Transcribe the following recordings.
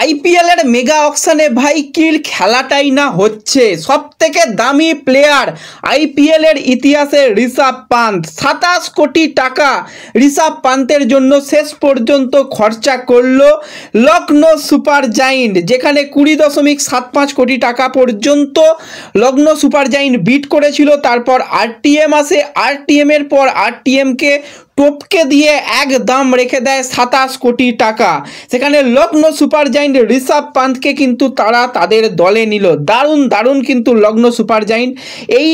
IPL এর mega অকশনে ভাই কি খেলাটাই না হচ্ছে। সব থেকে দামি প্লেয়ার আইপিএল এর ইতিহাসে ঋষভ পান্ত। 27 কোটি টাকা ঋষভ পান্তের জন্য শেষ পর্যন্ত খরচা করলো লখনৌ সুপার জায়েন্ট, যেখানে 20.75 কোটি টাকা পর্যন্ত লখনৌ সুপার জায়েন্ট বিট করেছিল। তারপর আরটিএম আসে, আরটিএম এর পর আরটিএমকে টপকে দিয়ে একদম রেখে দেয় 27 কোটি টাকা। সেখানে লখনৌ সুপার জায়েন্ট ঋষভ পান্তকে কিন্তু তারা তাদের দলে নিল। দারুণ দারুণ কিন্তু লখনৌ সুপার জায়েন্ট এই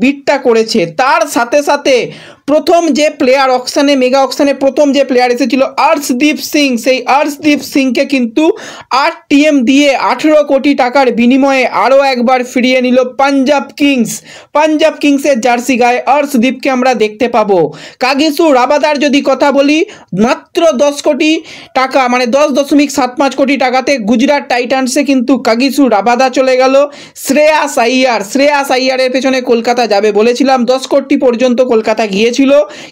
বিটটা করেছে। তার সাথে সাথে প্রথম যে প্লেয়ার অকশনে মেগা অকশনে প্রথম যে প্লেয়ার এসেছিল অর্শদীপ সিং, সেই অর্শদীপ সিংকে কিন্তু আরটিএম দিয়ে 18 কোটি টাকার বিনিময়ে আরও একবার ফিরিয়ে নিল পাঞ্জাব কিংস। পাঞ্জাব কিংসের জার্সি গায়ে অর্শদীপকে আমরা দেখতে পাবো। কাগিসু রাবাদার যদি কথা বলি, মাত্র 10 কোটি টাকা 10.75 কোটি টাকাতে গুজরাট টাইটান্সে কিন্তু কাগিসু রাবাদা চলে গেল। শ্রেয়াস আইয়ারের পেছনে কলকাতা যাবে বলেছিলাম, 10 কোটি পর্যন্ত কলকাতা গিয়েছিল,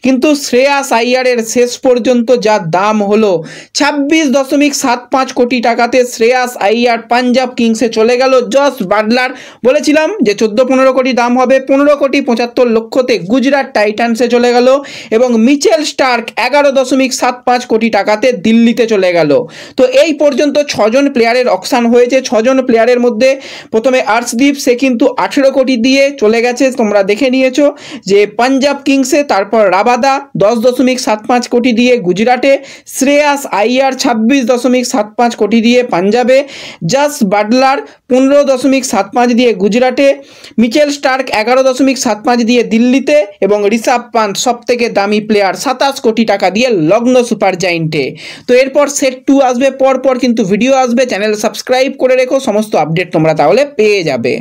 কিন্তু শ্রেয়াস আইয়ারের শেষ পর্যন্ত যা দাম হলো 26.75 কোটি টাকাতে শ্রেয়াস আইয়ার পাঞ্জাব কিংসে চলে গেল। জস বাটলার বলেছিলাম যে 14-15 কোটি দাম হবে, 15 কোটি 75 লক্ষতে গুজরাট টাইটান্সে চলে গেল। এবং মিচেল স্টার্ক 11.75 কোটি টাকাতে দিল্লিতে চলে গেল। তো এই পর্যন্ত 6 জন প্লেয়ারের অকশন হয়েছে। 6 জন প্লেয়ারের মধ্যে প্রথমে অর্শদীপ, সে কিন্তু 18 কোটি দিয়ে চলে গেছে, তোমরা দেখে নিয়েছো যে পাঞ্জাব কিংসে। তারপর রাবাদা 10.75 কোটি দিয়ে গুজরাটে, শ্রেয়াস আইয়ার 26.75 কোটি দিয়ে পাঞ্জাবে, জস বাটলার 15.75 দিয়ে গুজরাটে, মিচেল স্টার্ক 11.75 দিয়ে দিল্লিতে, এবং ঋষভ পান্ত সব থেকে দামি প্লেয়ার 27 কোটি টাকা দিয়ে লখনৌ সুপার জায়েন্টে। তো এরপর সেট 2 আসবে, পরপর কিন্তু ভিডিও আসবে, চ্যানেল সাবস্ক্রাইব করে রেখো, সমস্ত আপডেট তোমরা তাহলে পেয়ে যাবে।